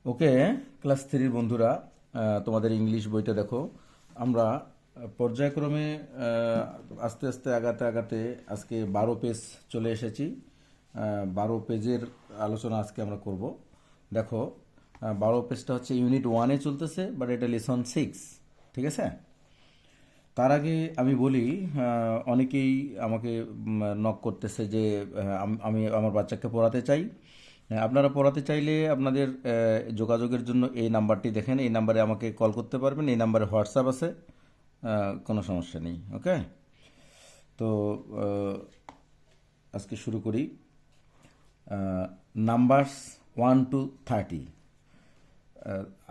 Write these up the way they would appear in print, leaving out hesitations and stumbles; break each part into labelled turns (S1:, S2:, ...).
S1: ওকে, class থ্রির বন্ধুরা, তোমাদের ইংলিশ বইটা দেখো। আমরা পর্যায়ক্রমে আস্তে আস্তে আগাতে আগাতে আজকে 12 পেজ চলে এসেছি। 12 পেজের আলোচনা আজকে আমরা করব। দেখো, 12 পেজটা হচ্ছে ইউনিট 1-এ চলতেছে, বাট এটা লেসন 6। ঠিক আছে? তার আগে আমি বলি, অনেকেই আমাকে নক করতেছে যে আমি আমার বাচ্চাকে পড়াতে চাই। আপনারা পড়াতে চাইলে আপনাদের যোগাযোগের জন্য এই নাম্বারটি দেখেন, এই নাম্বারে আমাকে কল করতে পারবেন। এই নাম্বারে হোয়াটসঅ্যাপ আছে, কোনো সমস্যা নেই। ওকে, তো আজকে শুরু করি। Numbers 1 to 30।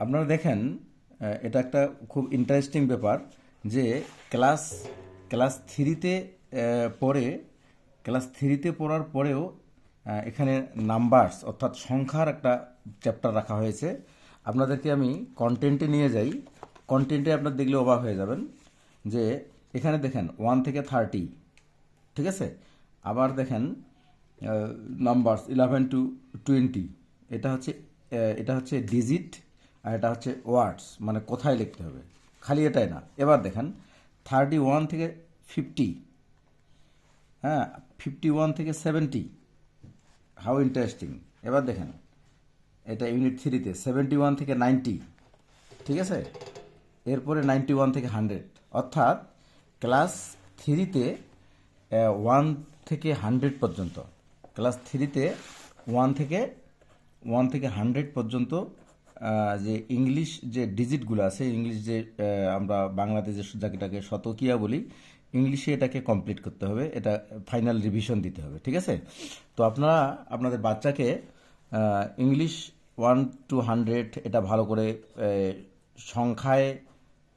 S1: আপনারা দেখেন, এটা একটা খুব ইন্টারেস্টিং ব্যাপার যে ক্লাস ক্লাস থ্রিতে পড়ে ক্লাস থ্রিতে পড়ার পরেও এখানে নাম্বারস অর্থাৎ সংখ্যার একটা চ্যাপ্টার রাখা হয়েছে। আপনাদেরকে আমি কন্টেন্টে নিয়ে যাই। কন্টেন্টে আপনার দেখলে অবাক হয়ে যাবেন যে এখানে দেখেন 1 থেকে 30। ঠিক আছে? আবার দেখেন নাম্বারস 11 to 20। এটা হচ্ছে ডিজিট, আর এটা হচ্ছে ওয়ার্ডস, মানে কোথায় লিখতে হবে। খালি এটাই না, এবার দেখেন 31 থেকে 50। হ্যাঁ, 51 থেকে 70। How interesting. এবার দেখেন, এটা ইউনিট 3-তে 71 থেকে 90। ঠিক আছে? এরপরে 91 থেকে 100। অর্থাৎ ক্লাস থ্রিতে 1 থেকে 100 পর্যন্ত, ক্লাস থ্রিতে 1 থেকে 100 পর্যন্ত যে ইংলিশ যে ডিজিটগুলো আছে, ইংলিশ যে আমরা বাংলাতে যেটাকে শতকিয়া বলি, ইংলিশে এটাকে কমপ্লিট করতে হবে। এটা ফাইনাল রিভিশন দিতে হবে। ঠিক আছে? তো আপনারা আপনাদের বাচ্চাকে ইংলিশ 1 to 100 এটা ভালো করে সংখ্যায়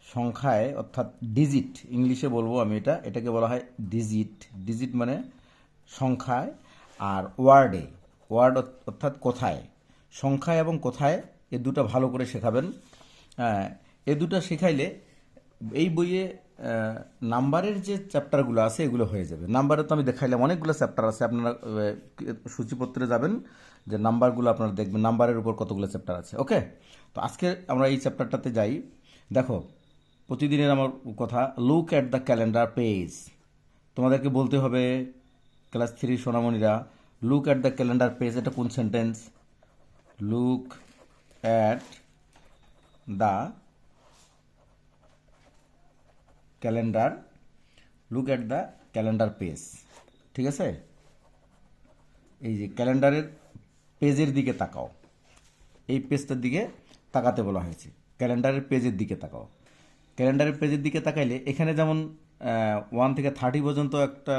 S1: সংখ্যায় অর্থাৎ ডিজিট, ইংলিশে বলবো আমি, এটাকে বলা হয় ডিজিট। ডিজিট মানে সংখ্যায়, আর ওয়ার্ড অর্থাৎ কোথায়। সংখ্যায় এবং কোথায়, এ দুটো ভালো করে শেখাবেন। এ দুটো শেখাইলে এই বইয়ে নাম্বারের যে চ্যাপ্টারগুলো আছে এগুলো হয়ে যাবে। নাম্বারে তো আমি দেখাইলাম অনেকগুলো চ্যাপ্টার আছে, আপনারা সূচিপত্রে যাবেন যে নাম্বারগুলো আপনারা দেখবেন নাম্বারের উপর কতগুলো চ্যাপ্টার আছে। ওকে, তো আজকে আমরা এই চ্যাপ্টারটাতে যাই। দেখো, প্রতিদিনের আমার কথা, look at the calendar page. তোমাদেরকে বলতে হবে, ক্লাস থ্রি সোনামণিরা, look at the calendar page. এটা কোন sentence? Look at the calendar, look at the calendar page. ঠিক আছে? এই যে ক্যালেন্ডারের পেজের দিকে তাকাও, এই পেজটার দিকে তাকাতে বলা হয়েছে। ক্যালেন্ডারের পেজের দিকে তাকাও। ক্যালেন্ডারের পেজের দিকে তাকাইলে এখানে যেমন 1 থেকে 30 পর্যন্ত একটা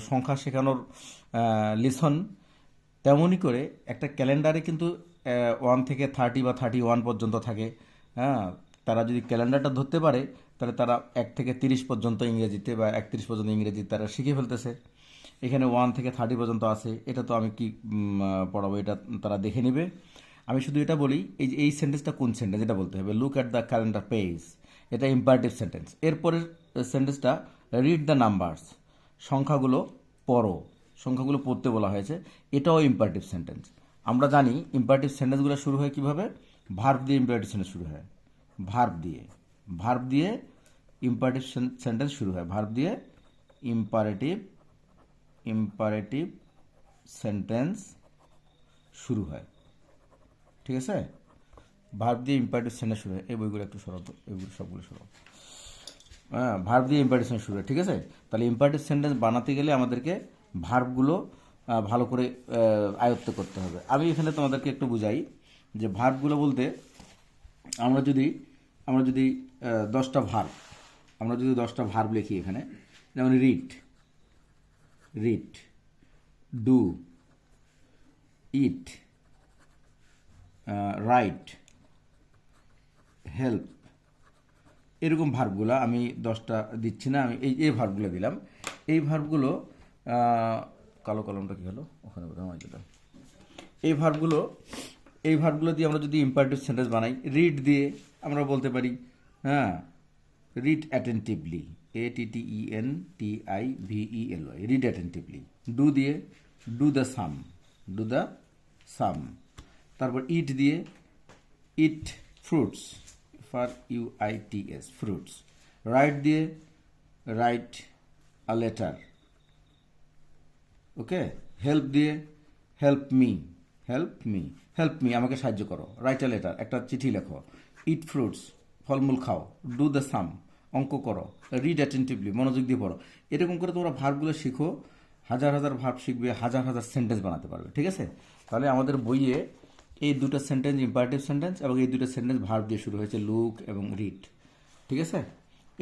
S1: সংখ্যা শেখানোর লিসন, তেমনই করে একটা ক্যালেন্ডারে কিন্তু 1 থেকে 30 বা 31 পর্যন্ত থাকে। হ্যাঁ, তারা যদি ক্যালেন্ডারটা ধরতে পারে, তাহলে তারা 1 থেকে 30 পর্যন্ত ইংরেজিতে বা 31 পর্যন্ত ইংরেজি তারা শিখে ফেলতেছে। এখানে 1 থেকে 30 পর্যন্ত আছে, এটা তো আমি কি পড়াবো, এটা তারা দেখে নেবে। আমি শুধু এটা বলি, এই সেন্টেন্সটা কোন সেন্টেন্স এটা বলতে হবে। Look at the calendar page, এটা ইম্পারেটিভ সেন্টেন্স। এরপরের সেন্টেন্সটা রিড দ্য নাম্বারস, সংখ্যাগুলো পড়ো, সংখ্যাগুলো পড়তে বলা হয়েছে। এটাও ইম্পারেটিভ সেন্টেন্স। আমরা জানি ইম্পারেটিভ সেন্টেন্সগুলো শুরু হয় কিভাবে? ভার্ব দিয়ে ইম্পারেটিভ সেন্টেন্স শুরু হয়। ভার্ব দিয়ে ইম্পারেটিভ সেন্টেন্স শুরু হয়। ভার্ব দিয়ে ইম্পারেটিভ সেন্টেন্স শুরু হয়। ঠিক আছে? ভার্ব দিয়ে ইম্পারেটিভ সেন্টেন্স শুরু হয়। এই বইগুলো একটু সরাবো, এগুলো সবগুলো সরাবো। হ্যাঁ, ভার্ব দিয়ে ইম্পারেটিভ সেন্টেন্স শুরু হয়। ঠিক আছে? তাহলে ইম্পারেটিভ সেন্টেন্স বানাতে গেলে আমাদেরকে ভার্বগুলো ভালো করে আয়ত্ত করতে হবে। আমি এখানে তোমাদেরকে একটু বুঝাই যে ভার্বগুলো বলতে, আমরা যদি আমরা যদি 10টা ভার্ব আমরা যদি 10টা ভার্ব লিখি এখানে, যেমন read, do, it, right, help, এরকম ভার্বগুলো আমি 10টা দিচ্ছি না, আমি এই ভার্বগুলো দিলাম। এই ভার্বগুলো কালো কলমটা কী হলো ওখানে বোধহয় দিলাম। এই ভার্বগুলো দিয়ে আমরা যদি ইম্পারেটিভ সেন্টেন্স বানাই, রিড দিয়ে আমরা বলতে পারি, হ্যাঁ, read attentively, ATTENTIVELY, read attentively. Do দিয়ে ডু দ্য সাম, তারপর ইট দিয়ে eat fruits, FRUITS, fruits. Write দিয়ে write a letter, okay. Help দিয়ে হেল্প মি, হেল্প মি আমাকে সাহায্য করো। রাইট আ লেটার, একটা চিঠি লেখো। ইট ফ্রুটস, ফলমূল খাও। ডু দ্য সাম, অঙ্ক করো। রিড অ্যাটেন্টিভলি, মনোযোগ দিয়ে পড়ো। এরকম করে তোমরা ভার্বগুলো শিখো, হাজার হাজার ভার্ব শিখবে, হাজার হাজার সেন্টেন্স বানাতে পারবে, ঠিক আছে। তাহলে আমাদের বইয়ে এই দুটো সেন্টেন্স ইম্পারেটিভ সেন্টেন্স এবং এই দুটো সেন্টেন্স ভার্ব দিয়ে শুরু হয়েছে, লুক এবং রিড, ঠিক আছে।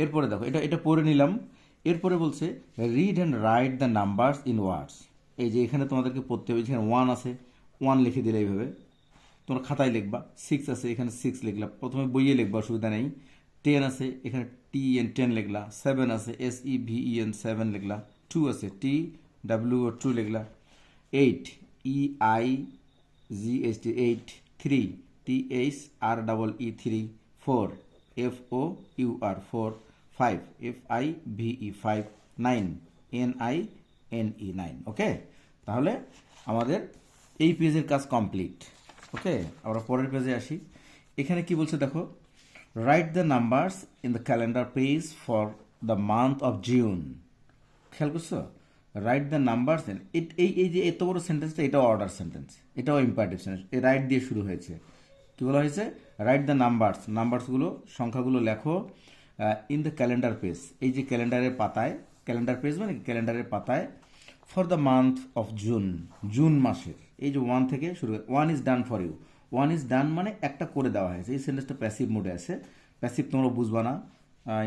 S1: এরপরে দেখো, এটা এটা পড়ে নিলাম। এরপরে বলছে read and write the numbers in words. এই যে এখানে তোমাদেরকে পড়তে হবে, যেখানে 1 আছে 1 লিখে দিলে এইভাবে তোমরা খাতায় লিখবা। 6 আছে, এখানে 6 লিখলা, প্রথমে বইয়ে লিখবা, অসুবিধা নেই। 10 আছে, এখানে TN 10 লিখলা। 7 আছে, SEVEN 7 লিখলা। 2 আছে, TWO 2 লিখলা। 8 EIGHT 8। 3 THREE 3। 4 FOUR 4। 5 FIVE 5। 9 NINE 9। ওকে, তাহলে আমাদের এই পেজের কাজ কমপ্লিট। ওকে, আমরা পরের পেজে আসি। এখানে কি বলছে দেখো, write the numbers in the calendar page for the month of June. খেয়াল করছো, রাইট দ্য নাম্বারস। এই যে এত বড় সেন্টেন্সটা, এটাও অর্ডার সেন্টেন্স, এটাও ইম্পারেটিভ সেন্টেন্স। এই রাইট দিয়ে শুরু হয়েছে। কি বলা হয়েছে? রাইট দ্য নাম্বারস, নাম্বারসগুলো, সংখ্যাগুলো লেখো ইন দ্য ক্যালেন্ডার পেজ, এই যে ক্যালেন্ডারের পাতায়, ক্যালেন্ডার পেজ মানে ক্যালেন্ডারের পাতায়, for the month of June, June মাসের। এই যে 1 থেকে শুরু, 1 is done for you. 1 is done মানে একটা করে দেওয়া হয়েছে। এই সেন্টেন্সটা প্যাসিভ মোডে আছে, প্যাসিভ তোমরা বুঝবা না,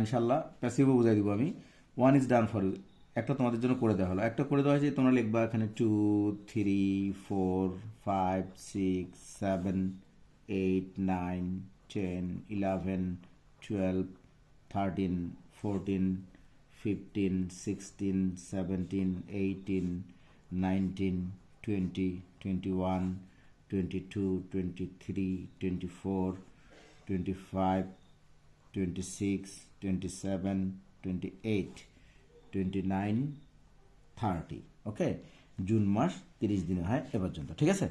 S1: ইনশাল্লাহ প্যাসিভও বুঝাই দিব আমি। 1 ইজ ডান ফর ইউ, একটা তোমাদের জন্য করে দেওয়া হলো, একটা করে দেওয়া হয়েছে। তোমরা লিখবা এখানে 2 3 4 5 6 7 8 9 10 11 12 13 14 15 16 17 18 19 20 21 22 23 24 25 26 27 28 29 30। ওকে, জুন মাস 30 দিনে হয় এ পর্যন্ত, ঠিক আছে।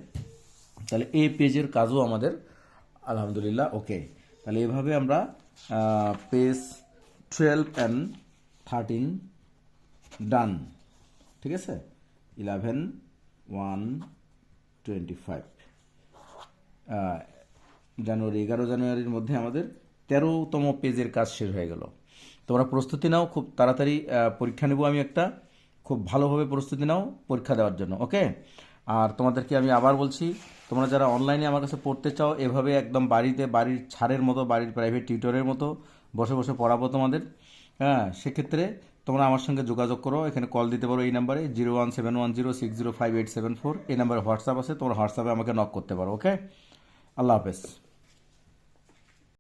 S1: তাহলে এই পেজের কাজও আমাদের আলহামদুলিল্লাহ ওকে। তাহলে এভাবে আমরা পেজ 12 and 13 ডান, ঠিক আছে। 11 1 25 জানুয়ারি, 11 জানুয়ারির মধ্যে আমাদের 13তম পেজের কাজ শেষ হয়ে গেল। তোমরা প্রস্তুতি নাও, খুব তাড়াতাড়ি পরীক্ষা নেব আমি একটা, খুব ভালোভাবে প্রস্তুতি নাও পরীক্ষা দেওয়ার জন্য, ওকে। আর তোমাদেরকে আমি আবার বলছি, তোমরা যারা অনলাইনে আমার কাছে পড়তে চাও, এভাবে একদম বাড়িতে, বাড়ির ছাড়ের মতো, বাড়ির প্রাইভেট টিউটরের মতো বসে বসে পড়াবো তোমাদের। হ্যাঁ, সেক্ষেত্রে তোমরা আমার সঙ্গে যোগাযোগ করো, এখানে কল দিতে পারো এই নাম্বারে 01710605874। এই নাম্বারে হোয়াটসঅ্যাপ আছে, তোমরা হোয়াটসঅ্যাপে আমাকে নক করতে পারো, ওকে। আল্লাহ হাফেজ।